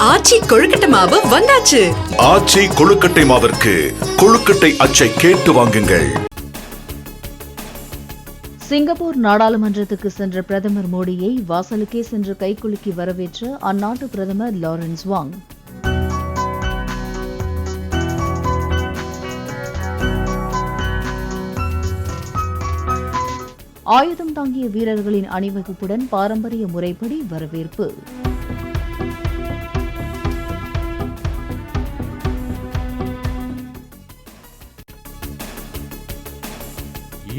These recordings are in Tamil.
ஆச்சி கொழுக்கட்டை மாவு வந்தாச்சு. ஆச்சி கொழுக்கட்டை மாவிற்கு கொழுக்கட்டை அச்சை கேட்டு வாங்குங்கள். சிங்கப்பூர் நாடாளுமன்றத்துக்கு சென்ற பிரதமர் மோடியை வாசலுக்கே சென்று கைகுலுக்கி வரவேற்ற அந்நாட்டு பிரதமர் லாரன்ஸ் வாங். ஆயுதம் தாங்கிய வீரர்களின் அணிவகுப்புடன் பாரம்பரிய முறைப்படி வரவேற்பு.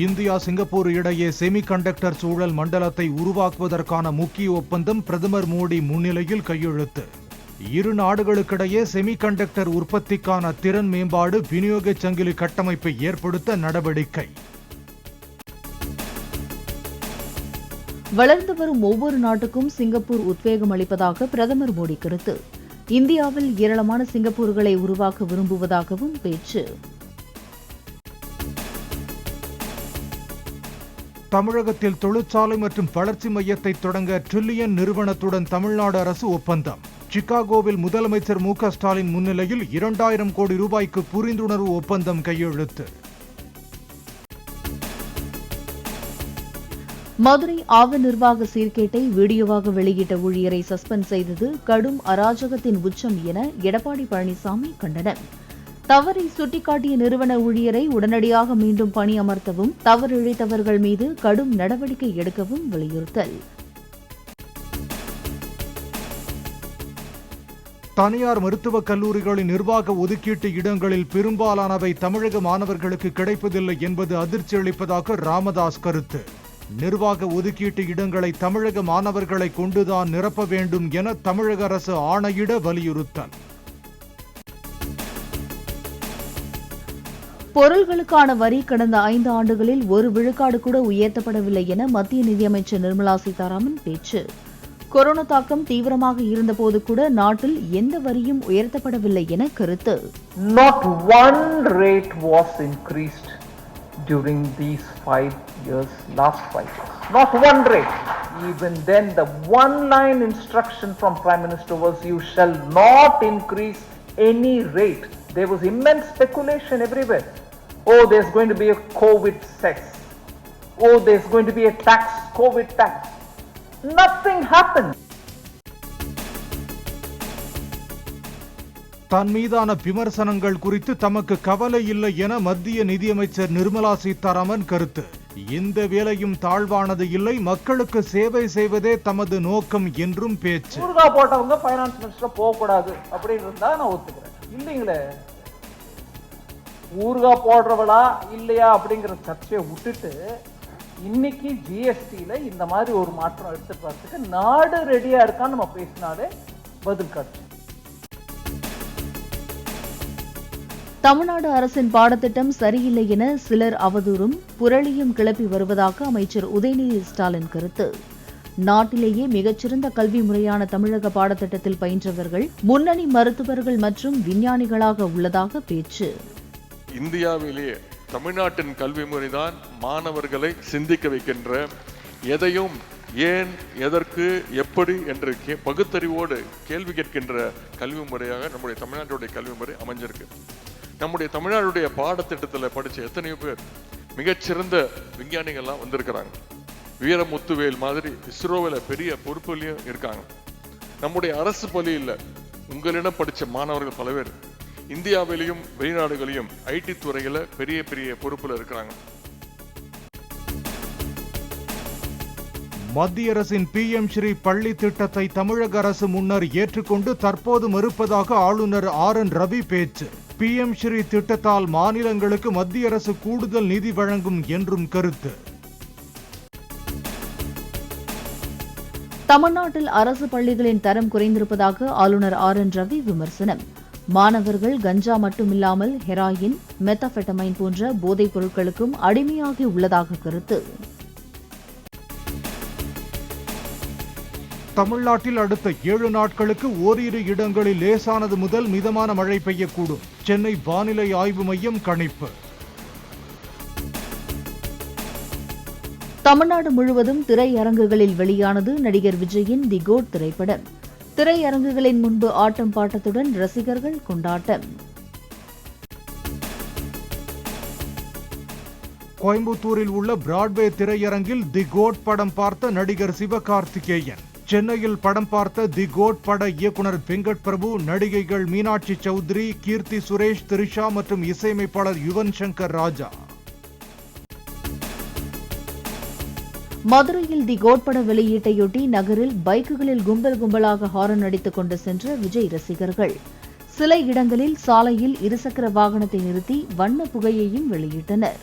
இந்தியா சிங்கப்பூர் இடையே செமிகண்டக்டர் சூழல் மண்டலத்தை உருவாக்குவதற்கான முக்கிய ஒப்பந்தம் பிரதமர் மோடி முன்னிலையில் கையெழுத்து. இரு நாடுகளுக்கிடையே செமிகண்டக்டர் உற்பத்திக்கான திறன் மேம்பாடு, விநியோக சங்கிலி கட்டமைப்பை ஏற்படுத்த நடவடிக்கை. வளர்ந்து வரும் ஒவ்வொரு நாட்டுக்கும் சிங்கப்பூர் உத்வேகம் அளிப்பதாக பிரதமர் மோடி கருத்து. இந்தியாவில் ஏராளமான சிங்கப்பூர்களை உருவாக்க விரும்புவதாகவும் பேச்சு. தமிழகத்தில் தொழிற்சாலை மற்றும் வளர்ச்சி மையத்தை தொடங்க ட்ரில்லியன் நிறுவனத்துடன் தமிழ்நாடு அரசு ஒப்பந்தம். சிகாகோவில் முதலமைச்சர் மு க ஸ்டாலின் முன்னிலையில் 2000 கோடி ரூபாய்க்கு புரிந்துணர்வு ஒப்பந்தம் கையெழுத்து. மதுரை ஆவ நிர்வாக சீர்கேட்டை வீடியோவாக வெளியிட்ட ஊழியரை சஸ்பெண்ட் செய்தது கடும் அராஜகத்தின் உச்சம் என எடப்பாடி பழனிசாமி கண்டனம். தவறை சுட்டிக்காட்டிய நிறுவன ஊழியரை உடனடியாக மீண்டும் பணியமர்த்தவும், தவறிழைத்தவர்கள் மீது கடும் நடவடிக்கை எடுக்கவும் வலியுறுத்தல். தனியார் மருத்துவக் கல்லூரிகளின் நிர்வாக ஒதுக்கீட்டு இடங்களில் பெரும்பாலானவை தமிழக மாணவர்களுக்கு கிடைப்பதில்லை என்பது அதிர்ச்சி அளிப்பதாக ராமதாஸ் கருத்து. நிர்வாக ஒதுக்கீட்டு இடங்களை தமிழக மாணவர்களை கொண்டுதான் நிரப்ப வேண்டும் என தமிழக அரசு ஆணையிட வலியுறுத்தல். பொருள்களுக்கான வரி கடந்த 5 ஆண்டுகளில் 1 விழுக்காடு கூட உயர்த்தப்படவில்லை என மத்திய நிதியமைச்சர் நிர்மலா சீதாராமன் பேச்சு. கொரோனா தாக்கம் தீவிரமாக இருந்தபோது கூட நாட்டில் எந்த வரியும் உயர்த்தப்படவில்லை என கருத்து. Not one rate was increased during these 5 years, last 5 years. Not one rate. Even then, the one-line instruction from Prime Minister was, you shall not increase any rate. There was immense speculation everywhere. Oh, there's going to be a COVID cess. Oh, there's going to be a tax, COVID tax. Nothing happened. தன் மீதான விமர்சனங்கள் குறித்து தமக்கு கவலை இல்லை என மத்திய நிதியமைச்சர் நிர்மலா சீதாராமன் கருத்து. இந்த வேலையும் தாழ்வானது இல்லை, மக்களுக்கு சேவை செய்வதே தமது நோக்கம் என்றும் பேச்சு. ஊர்கா போட்டவங்க ஃபைனான்ஸ் மினிஸ்டர் போக கூடாது அப்படின்னு இருந்தா நான் ஒத்துக்கிறேன். இல்லைங்களே, ஊர்கா போடுறவளா இல்லையா அப்படிங்கிற சர்ச்சையை விட்டுட்டு இன்னைக்கு ஜிஎஸ்டியில இந்த மாதிரி ஒரு மாற்றம் எடுத்துட்டு வரதுக்கு நாடு ரெடியா இருக்கான்னு நம்ம பேசினாலே பதில் காட்சி. தமிழ்நாடு அரசின் பாடத்திட்டம் சரியில்லை என சிலர் அவதூறும் புரளியும் கிளப்பி வருவதாக அமைச்சர் உதயநிதி ஸ்டாலின் கருத்து. நாட்டிலேயே மிகச்சிறந்த கல்வி முறையான தமிழக பாடத்திட்டத்தில் பயின்றவர்கள் முன்னணி மருத்துவர்கள் மற்றும் விஞ்ஞானிகளாக உள்ளதாக பேச்சு. இந்தியாவிலேயே தமிழ்நாட்டின் கல்வி முறைதான் மாணவர்களை சிந்திக்க வைக்கின்ற, எதையும் ஏன், எதற்கு, எப்படி என்று பகுத்தறிவோடு கேள்வி கேட்கின்ற கல்வி முறையாக நம்முடைய தமிழ்நாட்டுடைய கல்வி முறை அமைஞ்சிருக்கு. நம்முடைய தமிழ்நாடுடைய பாடத்திட்டத்தில் படித்த எத்தனையோ பேர் மிகச்சிறந்த விஞ்ஞானிகள்லாம் வந்திருக்கிறாங்க. வீரமுத்துவேல் மாதிரி இஸ்ரோவில் பெரிய பொறுப்புலையும் இருக்காங்க. நம்முடைய அரசு பள்ளியில் உங்களிடம் படித்த மாணவர்கள் பல பேர் இந்தியாவிலையும் வெளிநாடுகளையும் ஐடி துறையில் பெரிய பெரிய பொறுப்பில் இருக்கிறாங்க. மத்திய அரசின் PM ஸ்ரீ பள்ளி திட்டத்தை தமிழக அரசு முன்னர் ஏற்றுக்கொண்டு தற்போது மறுப்பதாக ஆளுநர் RN ரவி பேச்சு. PM ஸ்ரீ திட்டத்தால் மாநிலங்களுக்கு மத்திய அரசு கூடுதல் நிதி வழங்கும் என்றும் கருத்து. தமிழ்நாட்டில் அரசு பள்ளிகளின் தரம் குறைந்திருப்பதாக ஆளுநர் RN ரவி விமர்சனம். மாணவர்கள் கஞ்சா மட்டுமில்லாமல் ஹெராயின், மெத்தபெட்டமைன் போன்ற போதைப் பொருட்களுக்கும் அடிமையாகி உள்ளதாக கருத்து. தமிழ்நாட்டில் அடுத்த 7 நாட்களுக்கு ஓரிரு இடங்களில் லேசானது முதல் மிதமான மழை பெய்யக்கூடும். சென்னை வானிலை ஆய்வு மையம் கணிப்பு. தமிழ்நாடு முழுவதும் திரையரங்குகளில் வெளியானது நடிகர் விஜயின் தி கோட் திரைப்படம். திரையரங்குகளின் முன்பு ஆட்டம் பாட்டத்துடன் ரசிகர்கள் கொண்டாட்டம். கோயம்புத்தூரில் உள்ள பிராட்வே திரையரங்கில் தி கோட் படம் பார்த்த நடிகர் சிவகார்த்திகேயன். சென்னையில் படம் பார்த்த தி கோட் பட இயக்குனர் வெங்கட் பிரபு, நடிகைகள் மீனாட்சி சௌத்ரி, கீர்த்தி சுரேஷ், திரிஷா மற்றும் இசையமைப்பாளர் யுவன் சங்கர் ராஜா. மதுரையில் தி கோட் பட வெளியீட்டையொட்டி நகரில் பைக்குகளில் கும்பல் கும்பலாக ஹாரன் அடித்துக் கொண்டு சென்ற விஜய் ரசிகர்கள். சில இடங்களில் சாலையில் இருசக்கர வாகனத்தை நிறுத்தி வண்ண புகையையும் வெளியிட்டனர்.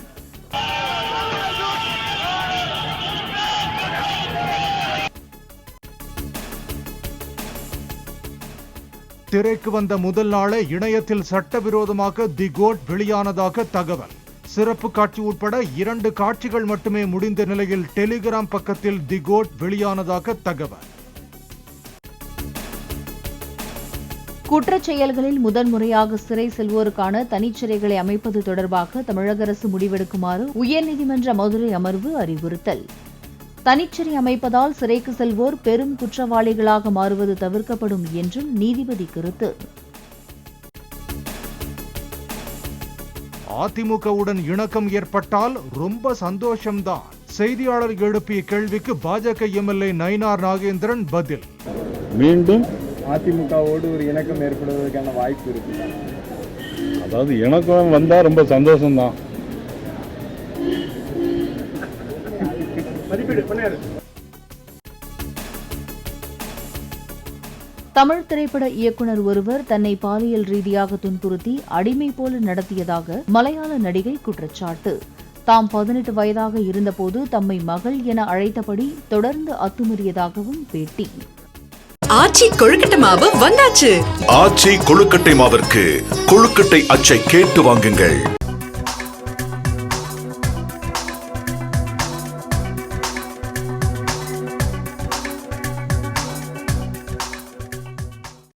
திரைக்கு வந்த முதல் நாளே இணையத்தில் சட்டவிரோதமாக தி கோட் வெளியானதாக தகவல். சிறப்பு காட்சி உட்பட 2 காட்சிகள் மட்டுமே முடிந்த நிலையில் டெலிகிராம் பக்கத்தில் தி கோட் வெளியானதாக தகவல். குற்றச் செயல்களில் முதன்முறையாக சிறை செல்வோருக்கான தனிச்சிறைகளை அமைப்பது தொடர்பாக தமிழக அரசு முடிவெடுக்குமாறு உயர்நீதிமன்ற மதுரை அமர்வு அறிவுறுத்தல். தனிச்சிறை அமைப்பதால் சிறைக்கு செல்வோர் பெரும் குற்றவாளிகளாக மாறுவது தவிர்க்கப்படும் என்றும் நீதிபதி கருத்து. அதிமுகவுடன் இணக்கம் ஏற்பட்டால் ரொம்ப சந்தோஷம்தான். செய்தியாளர் எழுப்பிய கேள்விக்கு பாஜக எம்எல்ஏ நயினார் நாகேந்திரன் பதில். மீண்டும் அதிமுகவோடு ஒரு இணக்கம் ஏற்படுவதற்கான வாய்ப்பு இருக்கு. அதாவது இணக்கம் வந்தா ரொம்ப சந்தோஷம்தான். தமிழ் திரைப்பட இயக்குனர் ஒருவர் தன்னை பாலியல் ரீதியாக துன்புறுத்தி அடிமை போல நடத்தியதாக மலையாள நடிகை குற்றச்சாட்டு. தாம் 18 வயதாக இருந்தபோது தம்மை மகள் என அழைத்தபடி தொடர்ந்து அத்துமீறியதாகவும் பேட்டி. ஆச்சி கொழுக்கட்டை மாவு வந்தாச்சு. ஆச்சி கொழுக்கட்டை மாவிற்கு கொழுக்கட்டை அச்சை கேட்டு வாங்குங்கள்.